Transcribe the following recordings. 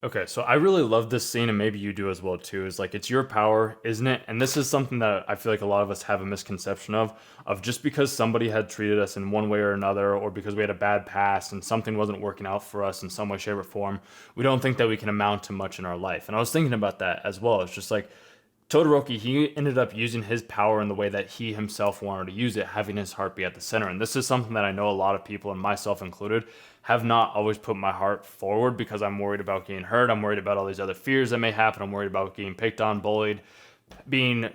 Okay, so I really love this scene, and maybe you do as well too. Is like it's your power, isn't it? And this is something that I feel like a lot of us have a misconception of just because somebody had treated us in one way or another, or because we had a bad past and something wasn't working out for us in some way, shape, or form, we don't think that we can amount to much in our life. And I was thinking about that as well. It's just like Todoroki, he ended up using his power in the way that he himself wanted to use it, having his heart be at the center. And this is something that I know a lot of people, and myself included, have not always put my heart forward because I'm worried about getting hurt. I'm worried about all these other fears that may happen. I'm worried about getting picked on, bullied, being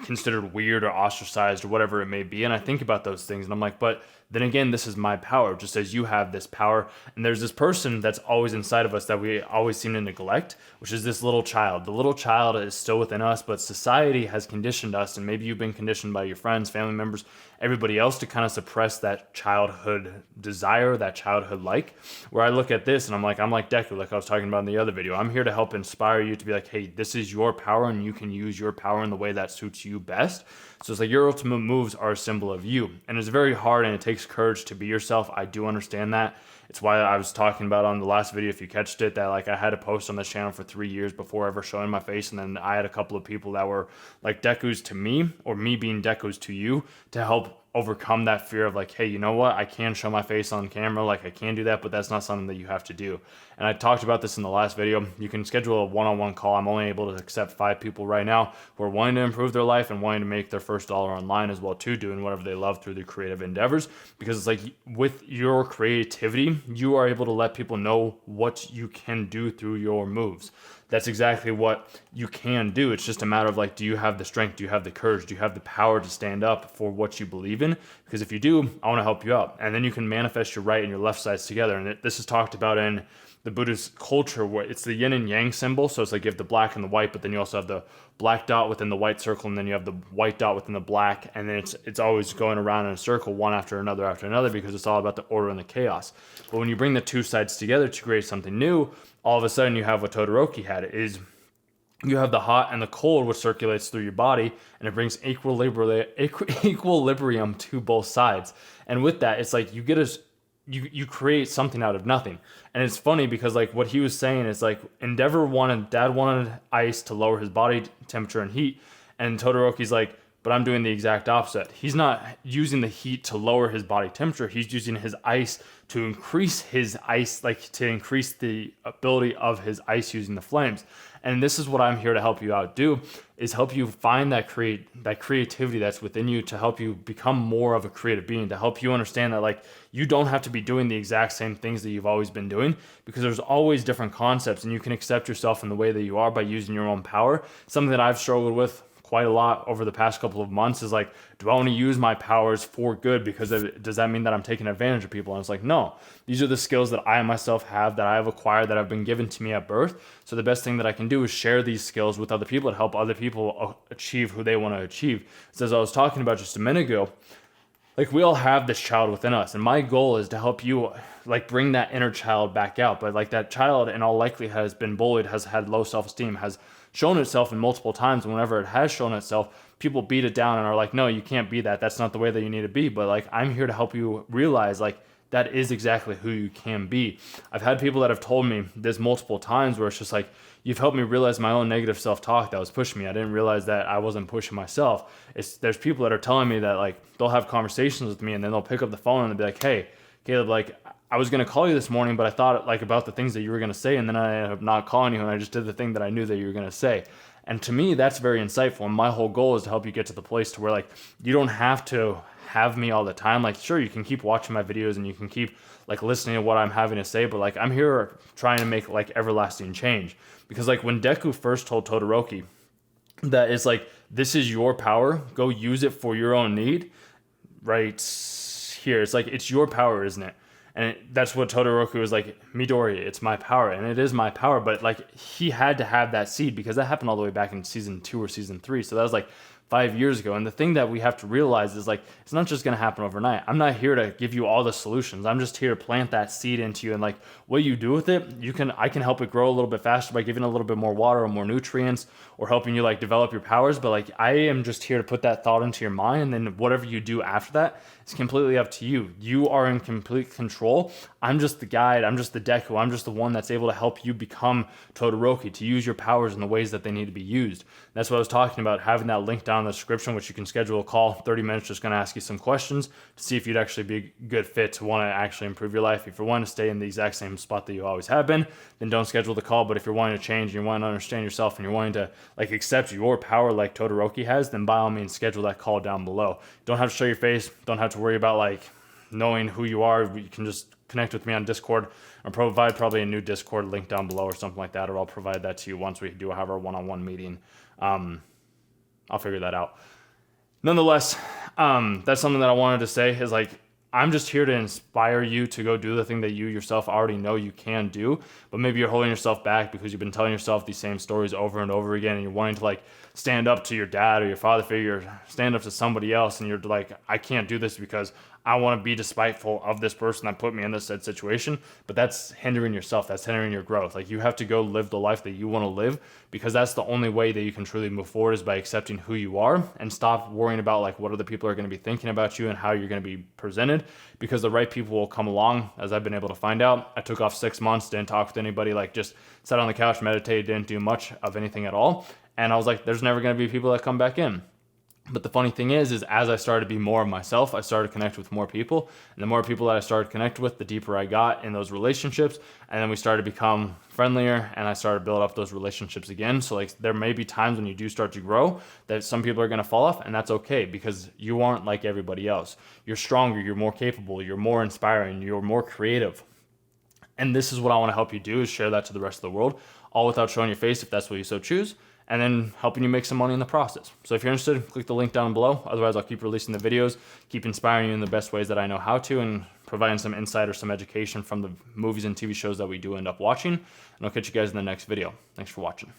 considered weird or ostracized or whatever it may be. And I think about those things and I'm like, but then again, this is my power, just as you have this power. And there's this person that's always inside of us that we always seem to neglect, which is this little child. The little child is still within us, but society has conditioned us, and maybe you've been conditioned by your friends, family members, everybody else to kind of suppress that childhood desire, that childhood like. Where I look at this and I'm like Deku, like I was talking about in the other video. I'm here to help inspire you to be like, hey, this is your power and you can use your power in the way that suits you best. So it's like your ultimate moves are a symbol of you. And it's very hard and it takes courage to be yourself. I do understand that. It's why I was talking about on the last video, if you catched it, that like I had to post on this channel for 3 years before ever showing my face. And then I had a couple of people that were like Deku's to me, or me being Deku's to you, to help overcome that fear of like, hey, you know what? I can show my face on camera, like I can do that, but that's not something that you have to do. And I talked about this in the last video. You can schedule a one-on-one call. I'm only able to accept 5 people right now who are wanting to improve their life and wanting to make their first dollar online as well too, doing whatever they love through their creative endeavors. Because it's like with your creativity, you are able to let people know what you can do through your moves. That's exactly what you can do. It's just a matter of like, do you have the strength? Do you have the courage? Do you have the power to stand up for what you believe in? Because if you do, I want to help you out. And then you can manifest your right and your left sides together. And this is talked about in the Buddhist culture where it's the yin and yang symbol. So it's like you have the black and the white, but then you also have the black dot within the white circle, and then you have the white dot within the black, and then it's always going around in a circle, one after another, because it's all about the order and the chaos. But when you bring the two sides together to create something new, all of a sudden you have what Todoroki had is you have the hot and the cold which circulates through your body, and it brings equilibrium to both sides. And with that, it's like you get a you create something out of nothing. And it's funny because like what he was saying is like Dad wanted ice to lower his body temperature and heat, and Todoroki's like, but I'm doing the exact opposite. He's not using the heat to lower his body temperature. He's using his ice to increase his ice, like to increase the ability of his ice using the flames. And this is what I'm here to help you out do, is help you find that creativity that's within you, to help you become more of a creative being, to help you understand that like you don't have to be doing the exact same things that you've always been doing, because there's always different concepts, and you can accept yourself in the way that you are by using your own power. Something that I've struggled with quite a lot over the past couple of months is like, do I want to use my powers for good? Because does that mean that I'm taking advantage of people? And it's like, no, these are the skills that I myself have, that I have acquired, that have been given to me at birth. So the best thing that I can do is share these skills with other people to help other people achieve who they want to achieve. So as I was talking about just a minute ago, like we all have this child within us, and my goal is to help you like bring that inner child back out. But like that child in all likelihood has been bullied, has had low self-esteem, has shown itself in multiple times, and whenever it has shown itself, people beat it down and are like, no, you can't be that, that's not the way that you need to be. But like I'm here to help you realize like that is exactly who you can be. I've had people that have told me this multiple times where it's just like, you've helped me realize my own negative self-talk that was pushing me. I didn't realize that I wasn't pushing myself. There's people that are telling me that like they'll have conversations with me, and then they'll pick up the phone and they'll be like, hey, Caleb, like I was going to call you this morning, but I thought like about the things that you were going to say, and then I ended up not calling you, and I just did the thing that I knew that you were going to say. And to me, that's very insightful. And my whole goal is to help you get to the place to where like you don't have to have me all the time. Like sure, you can keep watching my videos and you can keep like listening to what I'm having to say, but like I'm here trying to make like everlasting change. Because like when Deku first told Todoroki that it's like, this is your power, go use it for your own need, right here, it's like, it's your power, isn't it? And that's what Todoroki was like, Midori, it's my power. And it is my power, but like he had to have that seed, because that happened all the way back in season 2 or season 3. So that was like 5 years ago. And the thing that we have to realize is like, it's not just going to happen overnight. I'm not here to give you all the solutions. I'm just here to plant that seed into you. And like what you do with it, I can help it grow a little bit faster by giving a little bit more water or more nutrients or helping you like develop your powers. But like, I am just here to put that thought into your mind. And then whatever you do after that is completely up to you. You are in complete control. I'm just the guide. I'm just the Deku. I'm just the one that's able to help you become Todoroki, to use your powers in the ways that they need to be used. That's what I was talking about, having that link down in the description, which you can schedule a call, 30 minutes, just going to ask you some questions to see if you'd actually be a good fit to want to actually improve your life. If you're wanting to stay in the exact same spot that you always have been, then don't schedule the call. But if you're wanting to change and you're wanting to understand yourself and you're wanting to like accept your power like Todoroki has, then by all means schedule that call down below. Don't have to show your face. Don't have to worry about like knowing who you are. You can just connect with me on Discord or provide probably a new Discord link down below or something like that, or I'll provide that to you once we do have our one-on-one meeting. I'll figure that out. Nonetheless, that's something that I wanted to say is like, I'm just here to inspire you to go do the thing that you yourself already know you can do, but maybe you're holding yourself back because you've been telling yourself these same stories over and over again, and you're wanting to like stand up to your dad or your father figure, stand up to somebody else, and you're like, I can't do this because I want to be despiteful of this person that put me in this said situation. But that's hindering yourself. That's hindering your growth. Like, you have to go live the life that you want to live, because that's the only way that you can truly move forward, is by accepting who you are and stop worrying about like what other people are going to be thinking about you and how you're going to be presented, because the right people will come along, as I've been able to find out. I took off 6 months, didn't talk with anybody, like just sat on the couch, meditated, didn't do much of anything at all. And I was like, there's never going to be people that come back in. But the funny thing is as I started to be more of myself, I started to connect with more people. And the more people that I started to connect with, the deeper I got in those relationships. And then we started to become friendlier, and I started to build up those relationships again. So like, there may be times when you do start to grow that some people are going to fall off, and that's okay, because you aren't like everybody else. You're stronger, you're more capable, you're more inspiring, you're more creative. And this is what I want to help you do, is share that to the rest of the world, all without showing your face if that's what you so choose, and then helping you make some money in the process. So if you're interested, click the link down below. Otherwise, I'll keep releasing the videos, keep inspiring you in the best ways that I know how to, and providing some insight or some education from the movies and TV shows that we do end up watching. And I'll catch you guys in the next video. Thanks for watching.